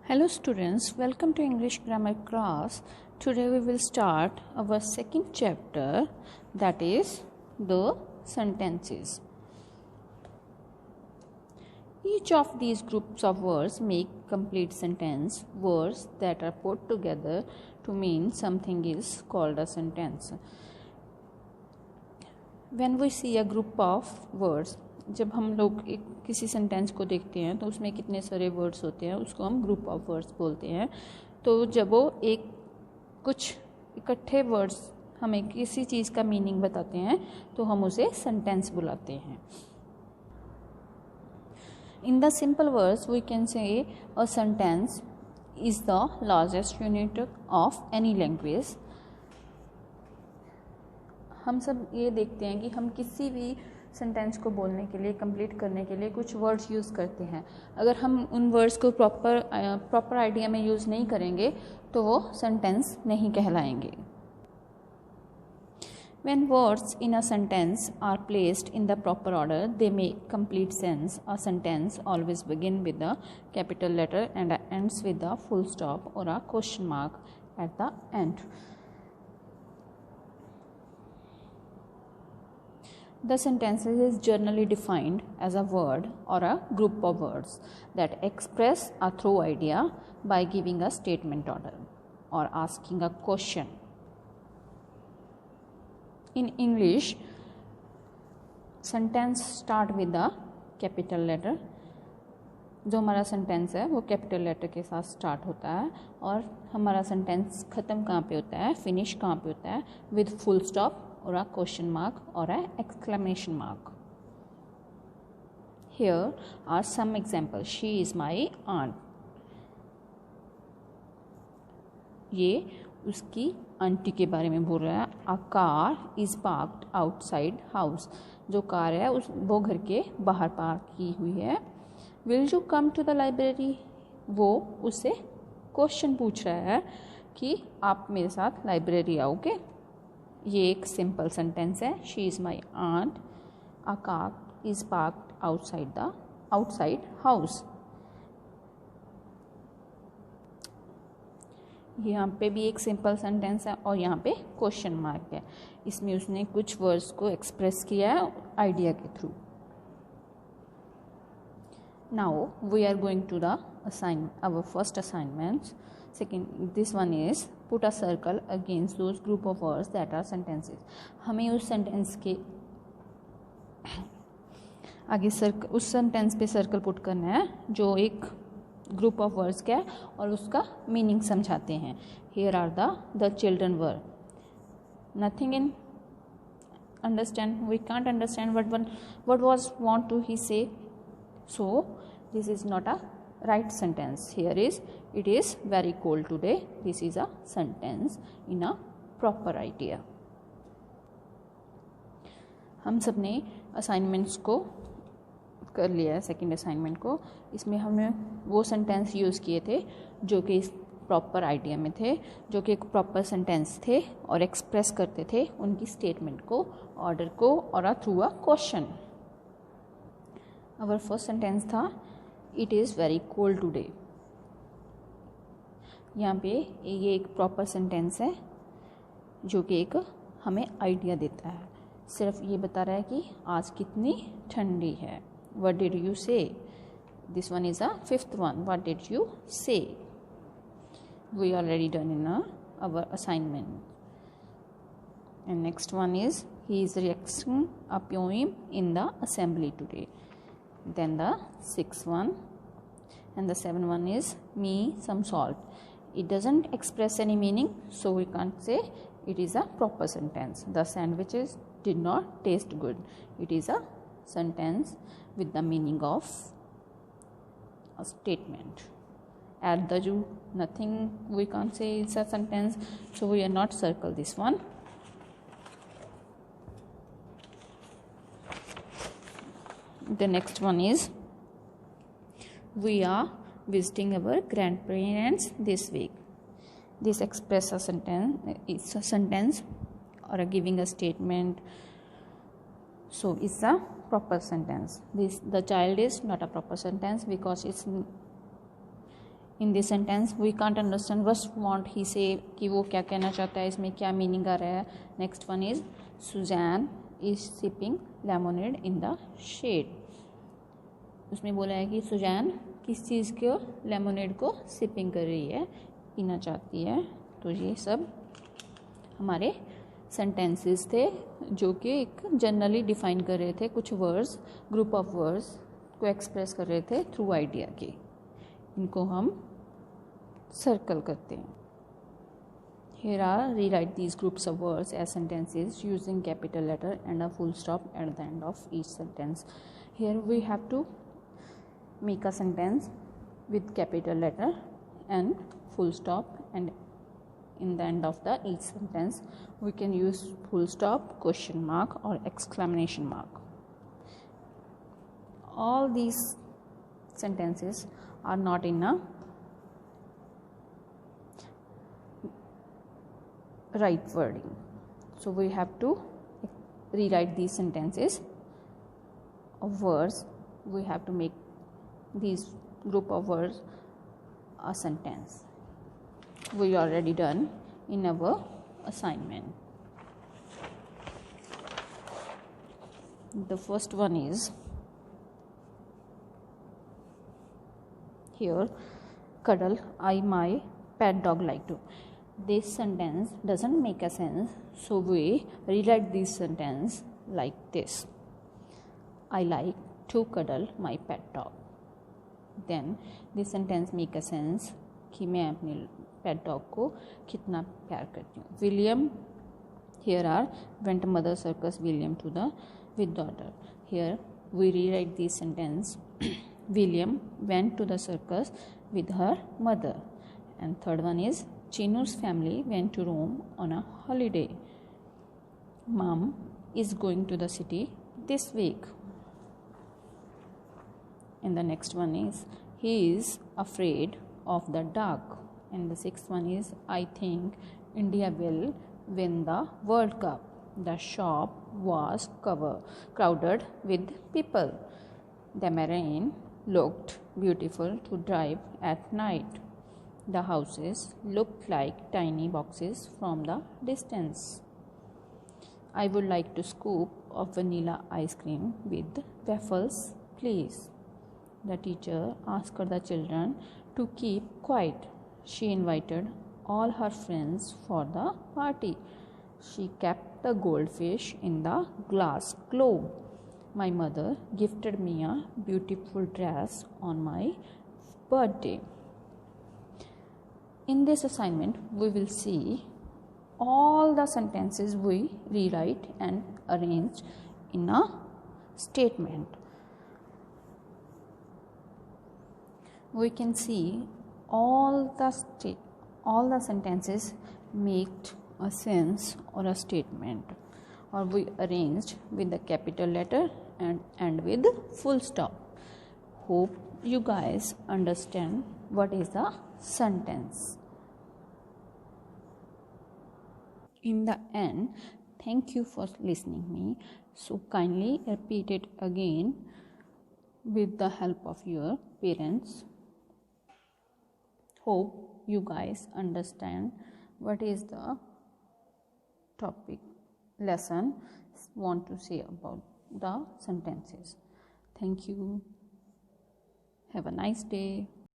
Hello students, welcome to English grammar class. Today we will start our second chapter, that is the sentences. Each of these groups of words make complete sentence. Words that are put together to mean something is called a sentence. When we see a group of words, जब हम लोग एक किसी sentence को देखते हैं तो उसमें कितने सारे वर्ड्स होते हैं, उसको हम ग्रुप ऑफ वर्ड्स बोलते हैं. तो जब वो एक कुछ इकट्ठे वर्ड्स हमें किसी चीज़ का मीनिंग बताते हैं तो हम उसे सेंटेंस बुलाते हैं. In the simple words, we can say a sentence is the largest unit of any language. हम सब ये देखते हैं कि हम किसी भी सेंटेंस को बोलने के लिए, कंप्लीट करने के लिए कुछ वर्ड्स यूज़ करते हैं. अगर हम उन वर्ड्स को प्रॉपर आइडिया में यूज़ नहीं करेंगे तो वो सेंटेंस नहीं कहलाएंगे. When words in a sentence are placed in the proper order, they make complete sense. A sentence always begins with the capital letter and ends with a full stop or a question mark at the end. The sentence is generally defined as a word or a group of words that express a through idea by giving a statement order or asking a question. In English, sentence start with the capital letter. जो हमारा sentence है वो capital letter के साथ start होता है और हमारा सेंटेंस ख़त्म कहाँ पे होता है, फिनिश कहाँ पे होता है, with full stop or a question mark or an exclamation mark. Here are some examples. She is my aunt. ये उसकी आंटी के बारे में बोल रहा है. A car is parked outside house. जो कार है वो घर के बाहर पार्क की हुई है. Will you come to the library? वो उससे क्वेश्चन पूछ रहा है कि आप मेरे साथ लाइब्रेरी आओगे. ये एक सिंपल सेंटेंस है. She is my aunt. A car is parked outside house. यहाँ पे भी एक सिंपल सेंटेंस है और यहाँ पे क्वेश्चन मार्क है. इसमें उसने कुछ वर्ड्स को एक्सप्रेस किया है आइडिया के थ्रू. Now we are going to the our first assignment. This one is put a circle against those group of words that are sentences. हमें उस सेंटेंस के आगे उस सेंटेंस पे सर्कल पुट करना है जो एक ग्रुप ऑफ वर्ड्स का है और उसका मीनिंग समझाते हैं. Here are the children were. Nothing in understand. We can't understand what was want to he say. So this is not a right sentence. Here is it is very cold today. This is a sentence in a proper idea. हम सब ने assignments को कर लिया है. Second assignment को इसमें हमने वो सेंटेंस यूज़ किए थे जो कि इस प्रॉपर आइडिया में थे, जो कि एक प्रॉपर सेंटेंस थे और एक्सप्रेस करते थे उनकी स्टेटमेंट को, ऑर्डर को और through a question. Our first sentence था it is very cold today. यहाँ पे ये एक प्रॉपर सेंटेंस है जो कि एक हमें आइडिया देता है. सिर्फ ये बता रहा है कि आज कितनी ठंडी है. What did you say. This one is a fifth one. What did you say. We already done in our assignment. And next one is he is reacting a poem in the assembly today. Then the sixth one and the seventh one is me some salt. It doesn't express any meaning, so we can't say it is a proper sentence. The sandwiches did not taste good. It is a sentence with the meaning of a statement. At the zoo, nothing we can't say it's a sentence, so we are not circle this one. The next one is we are visiting our grandparents this week. This expresses a sentence. It's a sentence or giving a statement. So it's a proper sentence. The child is not a proper sentence because it's in this sentence we can't understand what want he say, कि वो क्या कहना चाहता है, इसमें क्या meaning आ रहा है. Next one is Suzanne is sipping lemonade in the shade. उसमें बोला है कि सुजैन किस चीज़ को, लेमोनेड को सिपिंग कर रही है, पीना चाहती है. तो ये सब हमारे सेंटेंसेस थे जो कि एक जनरली डिफाइन कर रहे थे कुछ वर्ड्स, ग्रुप ऑफ वर्ड्स को एक्सप्रेस कर रहे थे थ्रू आइडिया के. इनको हम सर्कल करते हैं. Here are rewrite these groups of words as sentences using capital letter and a full stop at the end of each sentence. Here we have to make a sentence with capital letter and full stop, and in the end of the each sentence we can use full stop, question mark or exclamation mark. All these sentences are not in a right wording, so we have to rewrite these sentences of words. We have to make these group of words a sentence. We already done in our assignment. The first one is here, cuddle I my pet dog like to. This sentence doesn't make a sense, so we rewrite this sentence like this. I like to cuddle my pet dog. Then this sentence make a sense कि मैं अपने pet dog को कितना प्यार करती हूँ. William, here are went mother circus William to the with daughter. Here we rewrite this sentence. William went to the circus with her mother. And third one is Chinu's family went to Rome on a holiday. Mom is going to the city this week. And the next one is he is afraid of the dark. And the sixth one is I think India will win the World Cup. The shop was crowded with people. The marine looked beautiful to drive at night. The houses looked like tiny boxes from the distance. I would like to scoop of vanilla ice cream with waffles, please. The teacher asked the children to keep quiet. She invited all her friends for the party. She kept the goldfish in the glass globe. My mother gifted me a beautiful dress on my birthday. In this assignment, we will see all the sentences we rewrite and arrange in a statement. We can see all the sentences make a sense or a statement, or we arranged with the capital letter and with full stop. Hope you guys understand what is the sentence. In the end, thank you for listening me. So kindly repeat it again with the help of your parents. Hope you guys understand what is the topic lesson want to say about the sentences. Thank you. Have a nice day.